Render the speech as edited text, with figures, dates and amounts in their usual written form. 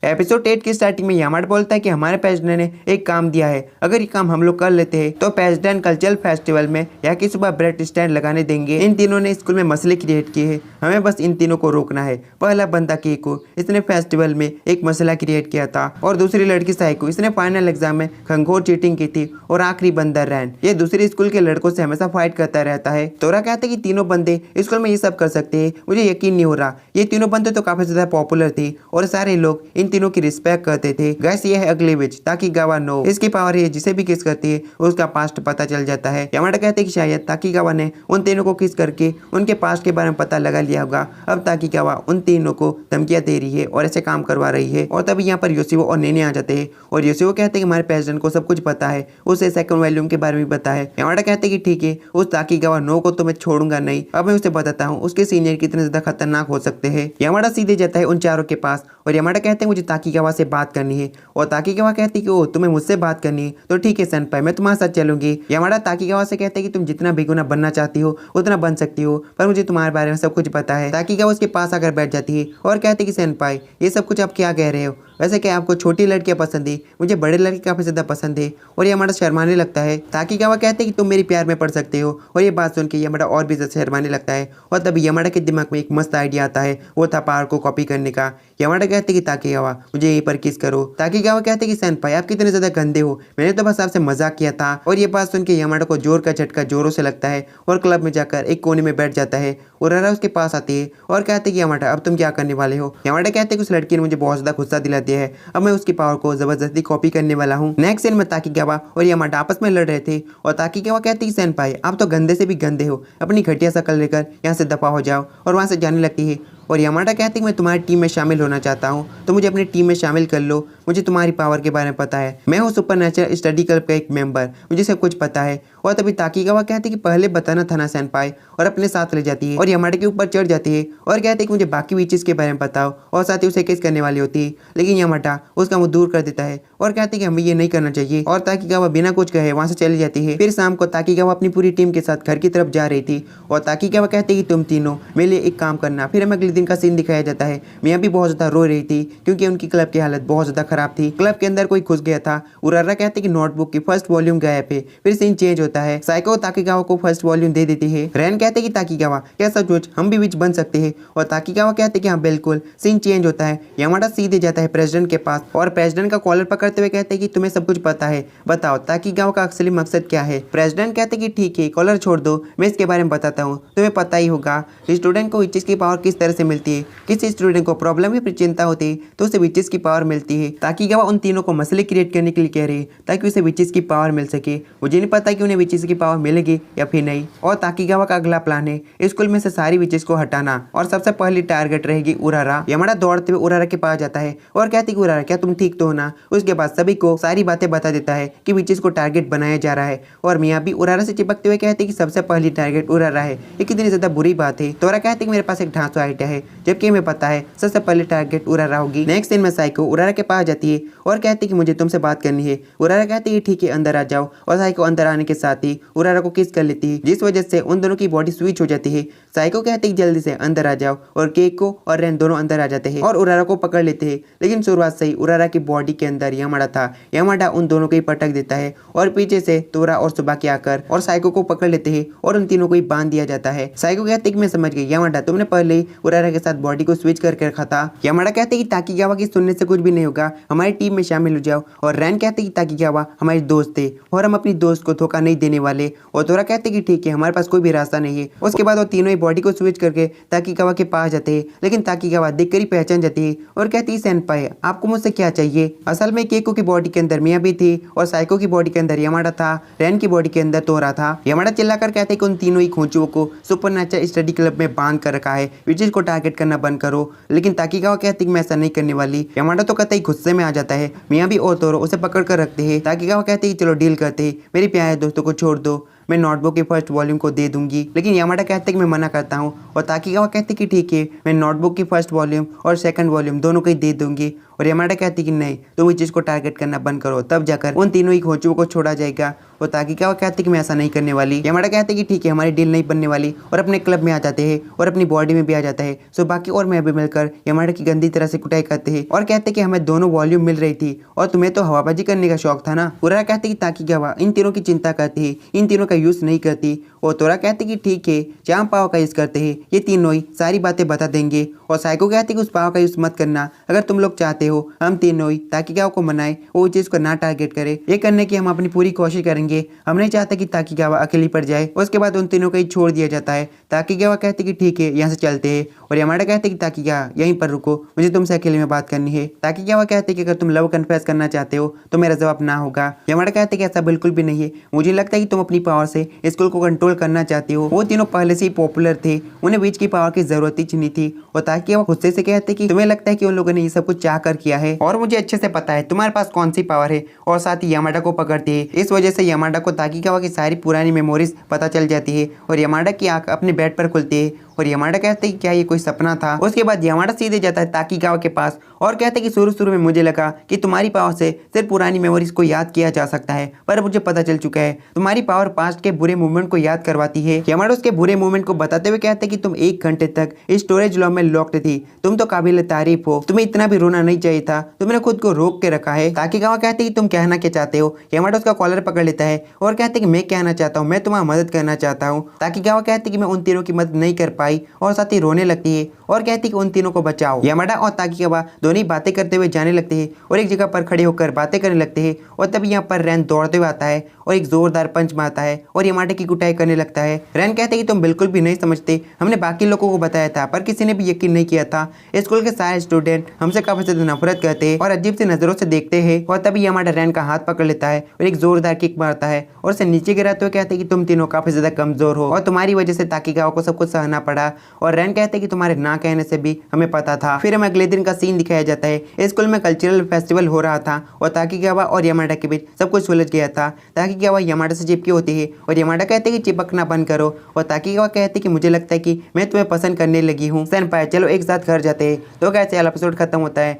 Episode 8 की starting में Yamada बोलता है कि हमारे प्रेसिडेंट ने एक काम दिया है, अगर ये काम हम लोग कर लेते हैं तो प्रेसिडेंट कल्चरल फेस्टिवल में यहाँ की सुबह ब्रेड स्टैंड लगाने देंगे। इन तीनों ने स्कूल में मसले क्रिएट किए हैं, हमें बस इन तीनों को रोकना है। पहला बंदा केको, इसने फेस्टिवल में एक मसला क्रिएट किया था, और दूसरी लड़की साइको, इसने फाइनल एग्जाम में घंघोर चीटिंग की थी, और आखिरी बंदा रैन, ये दूसरे स्कूल के लड़कों से हमेशा फाइट करता रहता है। तोरा कहते कि तीनों बंदे स्कूल में ये सब कर सकते हैं, मुझे यकीन नहीं हो रहा। ये तीनों बंदे तो काफी ज्यादा पॉपुलर थे और सारे लोग इन तीनों की रिस्पेक्ट करते थे। गैस ये है अगली विच ताकीगावा नो, इसकी पावर है जिसे भी किस करती है उसका पास्ट पता चल जाता है। यामाडा कहते कि शायद ताकीगावा ने उन तीनों को किस करके उनके पास्ट के बारे में पता लगा लिया होगा। अब ताकीगावा उन तीनों को धमकियां दे रही है और ऐसे काम करवा रही है। और तभी यहाँ पर योशिवो और नेने आ जाते हैं और योशिवो कहते हैं कि हमारे प्रेसिडेंट को सब कुछ पता है, उसे सेकंड वॉल्यूम के बारे में पता है। यामाडा कहते कि ठीक है, उस ताकीगावा नो को तो मैं छोड़ूंगा नहीं, अब मैं उसे बताता हूँ उसके सीनियर कितने ज्यादा खतरनाक हो सकते हैं। यामाडा सीधे जाता है उन चारों के पास और यामाडा कहते हैं मुझे ताकीगावा से बात करनी है, और ताकीगावा कहती कि ओ तुम्हें मुझसे बात करनी है तो ठीक है सेनपाई, मैं तुम्हारे साथ चलूंगी। यामाडा ताकीगावा से कहते हैं कि तुम जितना बेगुना बनना चाहती हो उतना बन सकती हो, पर मुझे तुम्हारे बारे में सब कुछ पता है। ताकीगावा उसके पास आकर बैठ जाती है और कहती कि सेनपाई ये सब कुछ आप क्या कह रहे हो, वैसे क्या आपको छोटी लड़कियां पसंद है, मुझे बड़े लड़के काफी ज्यादा पसंद है। और यामाडा शर्माने लगता है। ताकीगावा कहते हैं कि तुम मेरी प्यार में पड़ सकते हो, और ये बात सुन के यामाडा और भी ज्यादा शर्माने लगता है। और तभी यामाडा के दिमाग में एक मस्त आइडिया आता है, वो था पावर को कॉपी करने का। यामाडा कहते कि ताकीगावा मुझे यहीं पर किस करो। ताकीगावा कहते कि सेनपाई आप कितने ज्यादा गंदे हो, मैंने तो बस आपसे मजाक किया था। और ये बात सुन के यामाडा को जोर का झटका जोरों से लगता है और क्लब में जाकर एक कोने में बैठ जाता है। उरारा उसके पास आती है और कहते कि यामाडा अब तुम क्या करने वाले हो। यामाडा कहते कि उस लड़की ने मुझे बहुत ज्यादा गुस्सा दिला दिया है, अब मैं उसकी पावर को जबरदस्ती कॉपी करने वाला हूँ। नेक्स्ट सीन में ताकीगावा और यामाडा आपस में लड़ रहे थे और ताकीगावा कहती कि सेनपाई आप तो गंदे से भी गंदे हो, अपनी घटिया शक्ल लेकर यहाँ से दफा हो जाओ, और वहाँ से जाने लगती है। और यामाडा कहते कि मैं तुम्हारी टीम में शामिल होना चाहता हूँ, तो मुझे अपनी टीम में शामिल कर लो, मुझे तुम्हारी पावर के बारे में पता है, मैं हूँ सुपरनेचुरल स्टडी क्लब का एक मेंबर, मुझे सब कुछ पता है। और तभी ताकीगावा कहते कि पहले बताना था ना सेनपाई, और अपने साथ ले जाती है और यामाडा के ऊपर चढ़ जाती है और कहते कि मुझे बाकी विचेस के बारे में बताओ, और साथ ही उसे किस करने वाली होती है। लेकिन यामाडा उसका मुंह दूर कर देता है और कहते कि हमें ये नहीं करना चाहिए, और ताकीगावा बिना कुछ कहे वहाँ से चली जाती है। फिर शाम को ताकीगावा अपनी पूरी टीम के साथ घर की तरफ जा रही थी और ताकीगावा कहते कि तुम तीनों मेरे लिए एक काम करना। फिर हमें अगले दिन का सीन दिखाया जाता है, मियाँ भी बहुत ज्यादा रो रही थी क्योंकि उनकी क्लब की हालत बहुत ज्यादा खराब थी। क्लब के अंदर कोई घुस गया था। उरारा कहते कि नोटबुक की फर्स्ट वॉल्यूम गायब है। फिर सीन चेंज होता है, साइको ताकीगावा को फर्स्ट वॉल्यूम दे देती है। रैन कहते कि ताकीगावा क्या सचमुच हम भी विच बन सकते हैं, और ताकीगावा कहते कि हाँ बिल्कुल। सीन चेंज होता है, यामाडा सीधे जाता है प्रेसिडेंट के पास और प्रेसिडेंट का कॉलर पकड़ते हुए कहते कि तुम्हें सब कुछ पता है, बताओ ताकीगावा का असली मकसद क्या है। प्रेसिडेंट कहते कि ठीक है कॉलर छोड़ दो, मैं इसके बारे में बताता हूँ, तुम्हें पता ही होगा स्टूडेंट को विचेस की पावर किस तरह से मिलती है। किसी स्टूडेंट को प्रॉब्लम या फिर चिंता होती है तो उसे विचेस की पावर मिलती है। ताकीगावा उन तीनों को मसले क्रिएट करने के लिए कह रही है ताकि उसे विचेस की पावर मिल सके। मुझे नहीं पता कि उन्हें विचेस की पावर मिलेगी या फिर नहीं। और ताकीगावा का अगला प्लान है स्कूल में से सारी विचेस को हटाना, और सबसे पहली टारगेट रहेगी उरारा। यामाडा दौड़ते हुए उरारा के पास जाता है और कहती कि उरारा क्या तुम ठीक तो हो ना। उसके बाद सभी को सारी बातें बता देता है कि विचेस को टारगेट बनाया जा रहा है, और मियाँ भी उरारा से चिपकते हुए कहते कि सबसे पहली टारगेट उरारा है। ये कितनी ज्यादा बुरी बात है। तोरा कहते कि मेरे पास एक ढांसू आइडिया है, जबकि हमें पता है सबसे पहले टारगेट उरारा होगी। नेक्स्ट दिन में साइको उरारा के पास जाती है और कहती कि मुझे तुमसे बात करनी है। उरारा कहती है ठीक है अंदर आ जाओ, और साइको अंदर आने के साथ ही उरारा को किस कर लेती है, जिस वजह से उन दोनों की बॉडी स्विच हो जाती है। साइको कहती है जल्दी से अंदर आ जाओ, और केको और रैन दोनों अंदर आ जाते हैं और उरारा को पकड़ लेते हैं। लेकिन शुरुआत से ही उरारा की बॉडी के अंदर यामाडा था। यामाडा उन दोनों को ही पटक देता है और पीछे से तोरा और सुबाकी आकर और साइको को पकड़ लेते हैं और उन तीनों को ही बांध दिया जाता है। साइको कहते कि मैं समझ गई यामाडा, तुमने पहले ही उरारा के साथ बॉडी को स्विच करके रखा था। यामाडा कहते कि ताकीगावा की सुनने से कुछ भी नहीं होगा, हमारी टीम में शामिल हो जाओ। और रैन कहते कि ताकीगावा हमारे दोस्त थे और हम अपनी दोस्त को धोखा नहीं देने वाले। और तोरा कहते कि ठीक है हमारे पास कोई भी रास्ता नहीं है। उसके बाद वो तीनों ही बॉडी को स्विच करके ताकीगावा के पास जाते हैं, लेकिन ताकीगावा देखकर ही पहचान जाती है और कहती है सेनपाई आपको मुझसे क्या चाहिए। असल में केको की बॉडी के अंदर मियाँ भी थी और साइको की बॉडी के अंदर यामाडा था, रैन की बॉडी के अंदर तोरा था। यामाडा चिल्लाकर कहते कि उन तीनों ही खोंचुओं को सुपरनेचुरल स्टडी क्लब में बांध कर रखा है, विचेस को टारगेट करना बंद करो। लेकिन ताकीगावा कहती कि मैं ऐसा नहीं करने वाली। यामाडा तो कतई गुस्से में आ जाता है। मियाँ भी और तोरो उसे पकड़ कर रखते हैं। ताकीगावा कहते कि चलो डील करते हैं, मेरी प्यारे दोस्तों को छोड़ दो, मैं नोटबुक के फर्स्ट वॉल्यूम को दे दूंगी। लेकिन यामाडा कहते कि मैं मना करता हूँ, और ताकीगावा कहते कि ठीक है मैं नोटबुक की फर्स्ट वॉल्यूम और सेकंड वॉल्यूम दोनों को ही दे दूंगी। और यामाडा कहती कि नहीं, तुम इस चीज को टारगेट करना बंद करो, तब जाकर उन तीनों ही खोचुओं को छोड़ा जाएगा। और ताकिगावा कहती कि मैं ऐसा नहीं करने वाली। यामाडा कहते कि ठीक है, हमारी डील नहीं बनने वाली, और अपने क्लब में आ जाते हैं और अपनी बॉडी में भी आ जाता है। सो बाकी और मैं भी मिलकर यामाडा की गंदी तरह से कुटाई करते हैं और कहते कि हमें दोनों वॉल्यूम मिल रही थी और तुम्हें तो हवाबाजी करने का शौक था ना। उरारा कहते कि ताकिगावा इन तीनों की चिंता करती है, इन तीनों का यूज नहीं करती। और तोरा कहते कि ठीक है, जहाँ पावर का यूज करते हैं ये तीनों ही सारी बातें बता देंगे। और साइको कहते कि उस पावर का यूज मत करना, अगर तुम लोग चाहते हो हम तीनों ही ताकिगावा को मनाए वो उस चीज को ना टारगेट करे, ये करने की हम अपनी पूरी कोशिश करेंगे। हम नहीं चाहते कि ताकिगावा अकेली पड़ जाए। उसके बाद उन तीनों को ही छोड़ दिया जाता है। ताकिगावा कहते कि ठीक है, यहाँ से चलते हैं। और यामाडा कहते कि ताकिगावा यहीं पर रुको, मुझे तुमसे अकेले में बात करनी है। ताकिगावा कहते कि अगर तुम लव कन्फेस करना चाहते हो तो मेरा जवाब ना होगा। यामाडा कहते कि ऐसा बिल्कुल भी नहीं है, मुझे लगता है कि तुम अपनी पावर से स्कूल को कंट्रोल करना चाहते हो। वो तीनों पहले से ही पॉपुलर थे, उन्हें बीच की पावर की जरूरत ही नहीं थी। और ताकिगावा गुस्से से कहते कि तुम्हें लगता है कि उन लोगों ने ये सब कुछ चाह कर किया है और मुझे अच्छे से पता है तुम्हारे पास कौन सी पावर है। और साथ ही यामाडा को पकड़ती है। इस वजह से यामाडा को ताकिगावा की सारी पुरानी मेमोरीज पता चल जाती है और यामाडा की आंख अपने बेड पर खुलती है। और यामाडा कहते हैं क्या ये कोई सपना था। उसके बाद यामाडा सीधे जाता है ताकिगावा के पास और कहते हैं कि शुरू में मुझे लगा कि तुम्हारी पावर से सिर्फ पुरानी मेमोरीज को याद किया जा सकता है, पर मुझे पता चल चुका है तुम्हारी पावर पास्ट के बुरे मूवमेंट को याद करवाती है। यामाडा उसके बुरे मूवमेंट को बताते हुए कहते हैं कि तुम 1 घंटे तक स्टोरेज लॉ में लॉक्ड थी, तुम तो काबिल तारीफ हो, तुम्हें इतना भी रोना नहीं चाहिए था, तुमने खुद को रोक के रखा है। ताकिगावा कहते हैं कि तुम कहना क्या चाहते हो। यामाडा उसका कॉलर पकड़ लेता है और कहते हैं कि मैं कहना चाहता हूँ, मैं तुम्हारी मदद करना चाहता हूँ। ताकिगावा कहते हैं कि मैं उन तीनों की मदद नहीं कर पाई और साथ ही रोने लगती है और कहती है कि उन तीनों को बचाओ। यामाडा और ताकिगावा दोनों ही बातें करते हुए जाने लगते हैं और एक जगह पर खड़े होकर बातें करने लगते हैं। और तभी यहाँ पर रैन दौड़ते हुए आता है और एक जोरदार पंच मारता है और यामाडा की कुटाई करने लगता है। रैन कहते हैं कि तुम बिल्कुल भी नहीं समझते, हमने बाकी लोगों को बताया था पर किसी ने भी यकीन नहीं किया था। स्कूल के सारे स्टूडेंट हमसे काफी ज्यादा नफरत करते हैं और अजीब सी नजरों से देखते हैं। और तभी यामाडा रैन का हाथ पकड़ लेता है और एक जोरदार किक मारता है और उसे नीचे गिराते हुए कहते हैं कि तुम तीनों काफी ज्यादा कमजोर हो और तुम्हारी वजह से ताकिगावा को सब कुछ सहना पड़ा। और रैन कहते हैं कि तुम्हारे ना कहने से भी हमें पता था। फिर हमें अगले दिन का सीन दिखाया जाता है। स्कूल में कल्चरल फेस्टिवल हो रहा था और ताकिगावा और यामाडा के बीच सब कुछ सुलझ गया था। ताकिगावा यामाडा से चिपकी होती है और यामाडा कहते हैं कि चिपकना बंद करो। और ताकिगावा कहते हैं कि मुझे लगता है कि मैं तुम्हें पसंद करने लगी हूँ। सेनपाई चलो एक साथ घर जाते हैं। तो कैसे एपिसोड खत्म होता है।